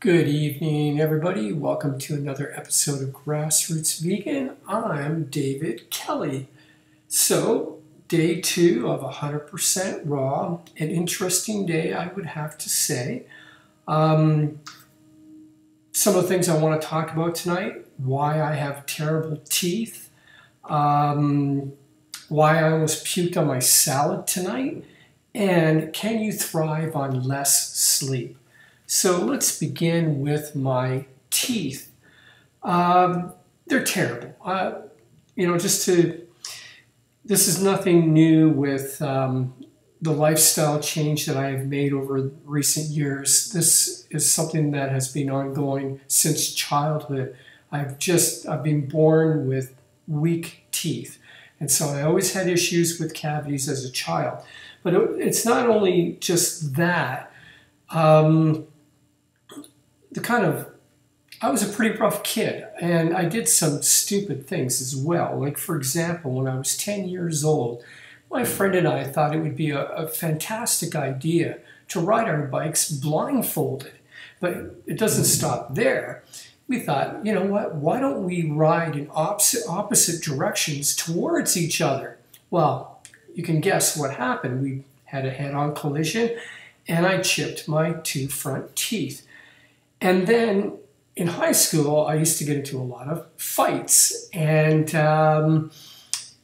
Good evening, everybody. Welcome to another episode of Grassroots Vegan. I'm David Kelly. So, day 2 of 100% raw. An interesting day, I would have to say. Some of the things I want to talk about tonight: why I have terrible teeth, why I almost puked on my salad tonight, and can you thrive on less sleep? So let's begin with my teeth. They're terrible. This is nothing new with the lifestyle change that I have made over recent years. This is something that has been ongoing since childhood. I've been born with weak teeth. And so I always had issues with cavities as a child. But it's not only just that. I was a pretty rough kid, and I did some stupid things as well. Like, for example, when I was 10 years old, my friend and I thought it would be a fantastic idea to ride our bikes blindfolded. But it doesn't stop there. We thought, you know what, why don't we ride in opposite directions towards each other? Well, you can guess what happened. We had a head-on collision, and I chipped my 2 front teeth. And then in high school, I used to get into a lot of fights. And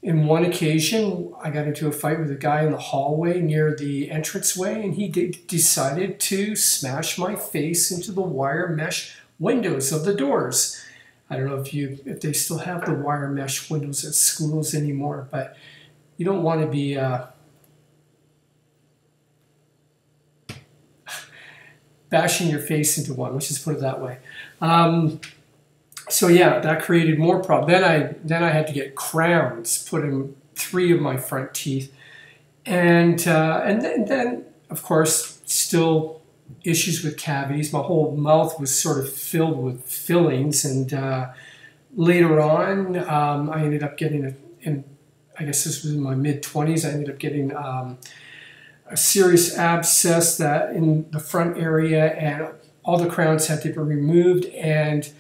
in one occasion, I got into a fight with a guy in the hallway near the entranceway, and he decided to smash my face into the wire mesh windows of the doors. I don't know if they still have the wire mesh windows at schools anymore, but you don't want to be bashing your face into one, let's just put it that way. So yeah, that created more problems. Then I had to get crowns put in 3 of my front teeth, and then of course still issues with cavities. My whole mouth was sort of filled with fillings, and later on I ended up getting I guess this was in my mid-20s. I ended up getting a serious abscess that in the front area, and all the crowns had to be removed, and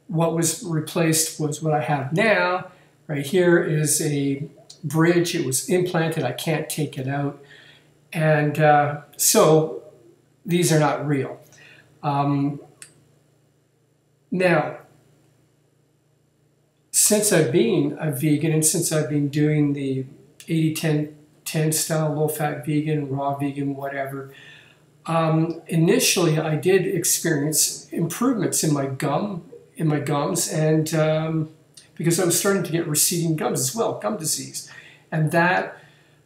what was replaced was what I have now. Right here is a bridge. It was implanted. I can't take it out, and so these are not real. Now, since I've been a vegan, and since I've been doing the 80-10 style, low-fat vegan, raw vegan, whatever. Initially, I did experience improvements in my gums, and because I was starting to get receding gums as well, gum disease, and that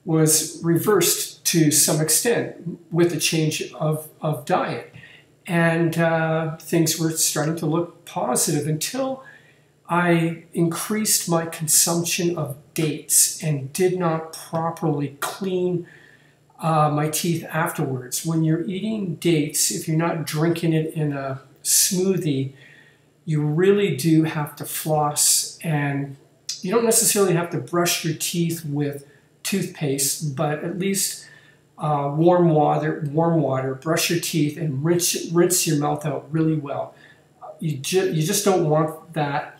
was reversed to some extent with the change of diet, and things were starting to look positive until I increased my consumption of dates and did not properly clean my teeth afterwards. When you're eating dates, if you're not drinking it in a smoothie, you really do have to floss, and you don't necessarily have to brush your teeth with toothpaste, but at least warm water, brush your teeth and rinse your mouth out really well. You just don't want that.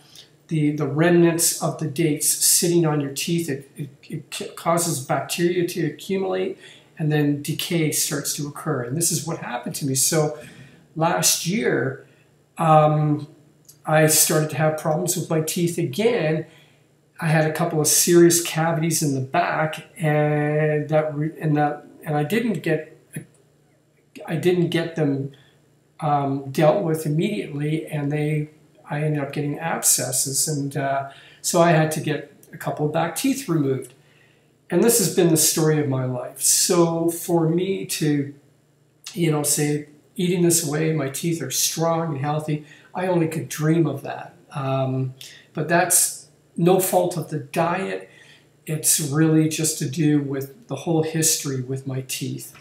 The remnants of the dates sitting on your teeth, it causes bacteria to accumulate, and then decay starts to occur. And this is what happened to me. So last year, I started to have problems with my teeth again. I had a couple of serious cavities in the back, and I didn't get them dealt with immediately, and I ended up getting abscesses, and so I had to get a couple of back teeth removed. And this has been the story of my life. So for me to, say, eating this way, my teeth are strong and healthy, I only could dream of that. But that's no fault of the diet. It's really just to do with the whole history with my teeth.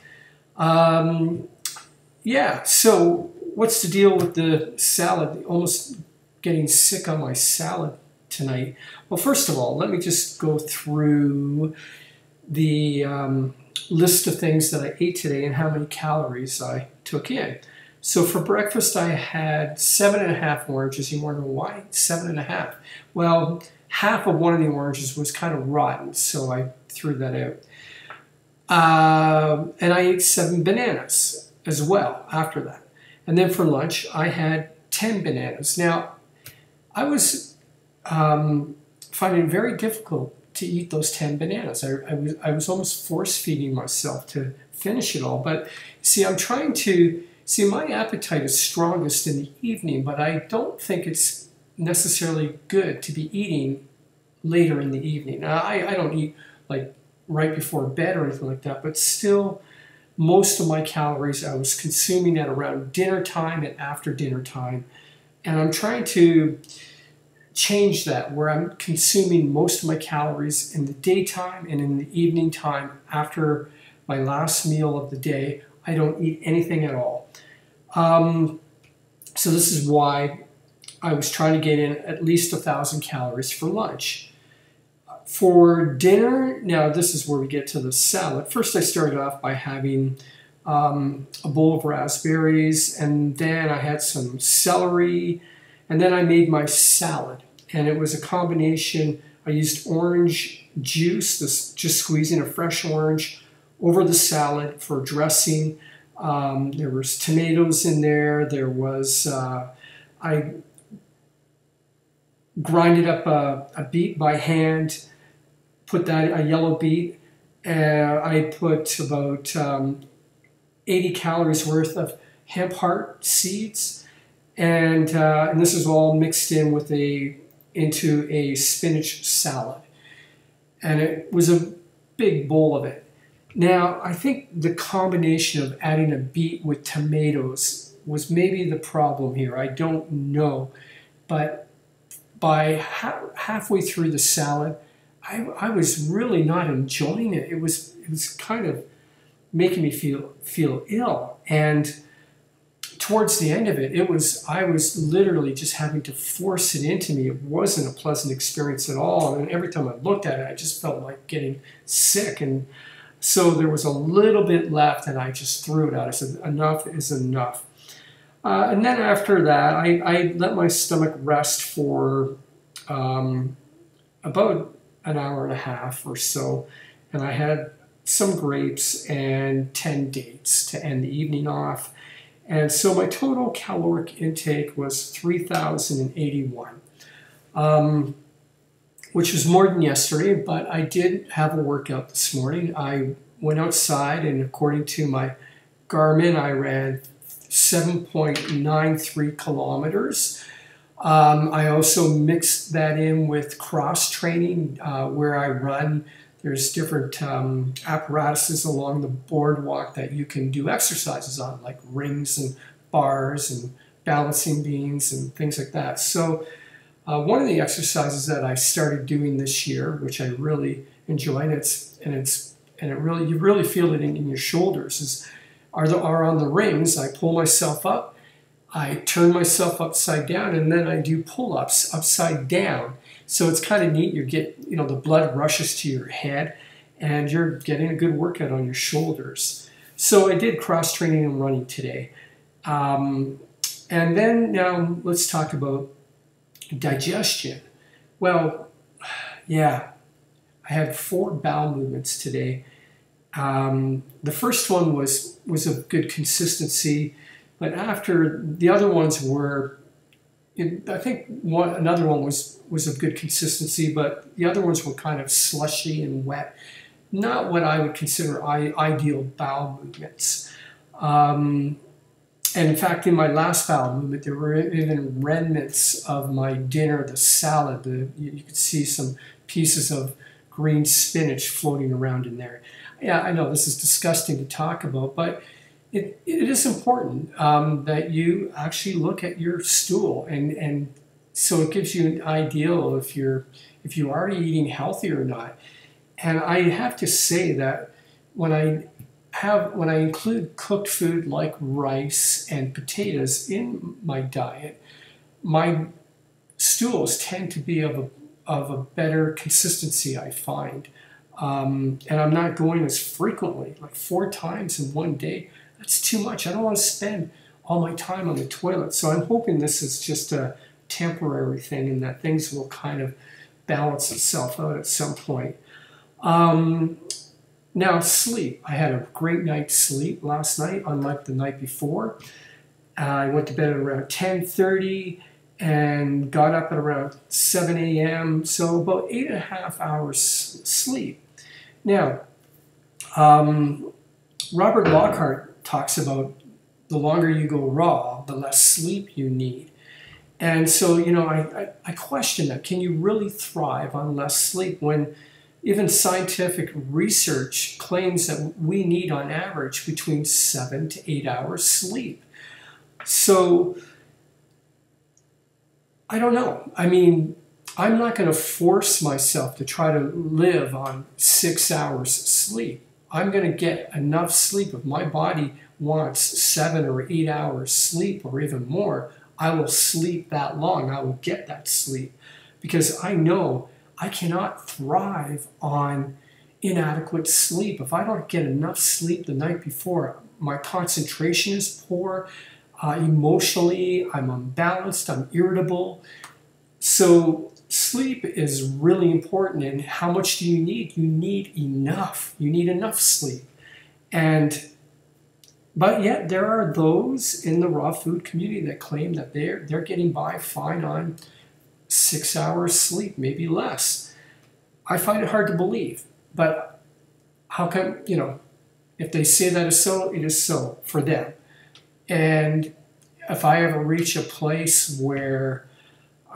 Yeah, so what's the deal with the salad? Almost getting sick on my salad tonight. Well, first of all, let me just go through the list of things that I ate today and how many calories I took in. So for breakfast, I had 7.5 oranges. You wonder why 7.5? Well, half of one of the oranges was kind of rotten, so I threw that out. And I ate 7 bananas as well after that. And then for lunch, I had 10 bananas. Now, I was finding it very difficult to eat those 10 bananas. I was almost force feeding myself to finish it all. But see, I'm trying to, see, my appetite is strongest in the evening, but I don't think it's necessarily good to be eating later in the evening. Now, I don't eat like right before bed or anything like that, but still, most of my calories I was consuming at around dinner time and after dinner time. And I'm trying to change that, where I'm consuming most of my calories in the daytime, and in the evening time after my last meal of the day, I don't eat anything at all. So this is why I was trying to get in at least 1,000 calories for lunch. For dinner, now this is where we get to the salad. First I started off by having a bowl of raspberries, and then I had some celery, and then I made my salad. And it was a combination. I used orange juice, just squeezing a fresh orange over the salad for dressing. There was tomatoes in there. There was, I grinded up a beet by hand, put that, a yellow beet. I put about 80 calories worth of hemp heart seeds. And this is all mixed in with into a spinach salad. And it was a big bowl of it. Now, I think the combination of adding a beet with tomatoes was maybe the problem here. I don't know. But by halfway through the salad, I was really not enjoying it. It was kind of making me feel ill. And towards the end of it, I was literally just having to force it into me. It wasn't a pleasant experience at all. And every time I looked at it, I just felt like getting sick. And so there was a little bit left, and I just threw it out. I said, enough is enough. And then after that, I let my stomach rest for about an hour and a half or so. And I had some grapes and 10 dates to end the evening off. And so my total caloric intake was 3,081, which was more than yesterday, but I did have a workout this morning. I went outside, and according to my Garmin, I ran 7.93 kilometers. I also mixed that in with cross training, where I run. There's different apparatuses along the boardwalk that you can do exercises on, like rings and bars and balancing beams and things like that. So one of the exercises that I started doing this year, which I really enjoy, and you really feel it in your shoulders, are on the rings. I pull myself up, I turn myself upside down, and then I do pull-ups upside down. So it's kind of neat. The blood rushes to your head, and you're getting a good workout on your shoulders. So I did cross-training and running today. And then now let's talk about digestion. Well, yeah, I had 4 bowel movements today. The first one was of good consistency, but after the other ones were, I think another one was of good consistency, but the other ones were kind of slushy and wet. Not what I would consider ideal bowel movements. And in fact, in my last bowel movement, there were even remnants of my dinner, the salad. You could see some pieces of green spinach floating around in there. Yeah, I know this is disgusting to talk about, but it is important that you actually look at your stool, and so it gives you an idea of if you are eating healthy or not. And I have to say that when I include cooked food like rice and potatoes in my diet, my stools tend to be of a better consistency, I find. And I'm not going as frequently, like 4 times in one day. That's too much. I don't want to spend all my time on the toilet. So I'm hoping this is just a temporary thing and that things will kind of balance itself out at some point. Now, sleep. I had a great night's sleep last night, unlike the night before. I went to bed at around 10:30 and got up at around 7 a.m., so about 8.5 hours sleep. Now, Robert Lockhart talks about the longer you go raw, the less sleep you need. And so, you know, I question that. Can you really thrive on less sleep when even scientific research claims that we need on average between 7 to 8 hours sleep? So, I don't know. I mean, I'm not going to force myself to try to live on 6 hours sleep. I'm going to get enough sleep. If my body wants 7 or 8 hours sleep or even more, I will sleep that long. I will get that sleep because I know I cannot thrive on inadequate sleep. If I don't get enough sleep the night before, my concentration is poor. Emotionally, I'm unbalanced, I'm irritable. So sleep is really important. And how much do you need? You need enough. You need enough sleep. But yet there are those in the raw food community that claim that they're getting by fine on 6 hours sleep, maybe less. I find it hard to believe. But how come, you know, if they say that is so, it is so for them. And if I ever reach a place where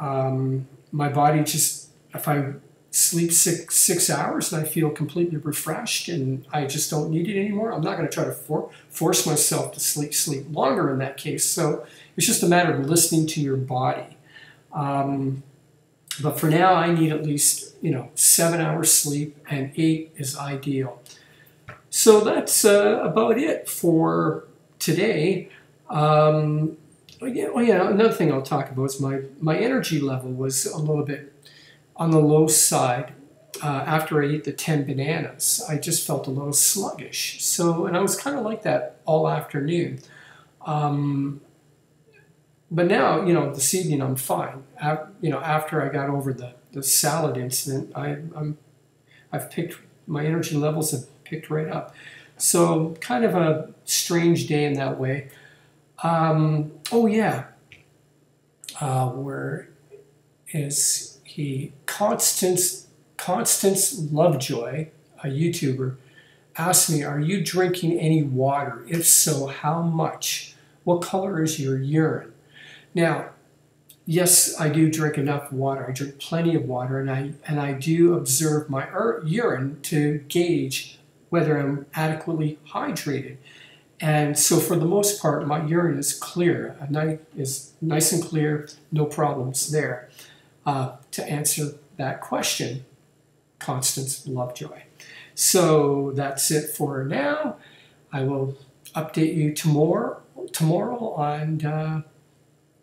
my body just, if I sleep six hours and I feel completely refreshed and I just don't need it anymore, I'm not going to try to force myself to sleep longer in that case. So it's just a matter of listening to your body. But for now, I need at least, you know, 7 hours sleep, and 8 is ideal. So that's about it for today. Another thing I'll talk about is my energy level was a little bit on the low side after I ate the 10 bananas. I just felt a little sluggish. So, and I was kind of like that all afternoon. But now, you know, this evening I'm fine. After I got over the salad incident, I've picked, my energy levels have picked right up. So kind of a strange day in that way. Where is he? Constance Lovejoy, a YouTuber, asked me, are you drinking any water? If so, how much? What color is your urine? Now, yes, I do drink enough water. I drink plenty of water, and I do observe my urine to gauge whether I'm adequately hydrated. And so for the most part, my urine is clear. Is nice and clear, no problems there. To answer that question, Constance Lovejoy. So that's it for now. I will update you tomorrow on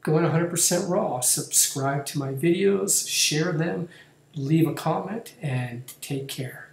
going 100% raw. Subscribe to my videos, share them, leave a comment, and take care.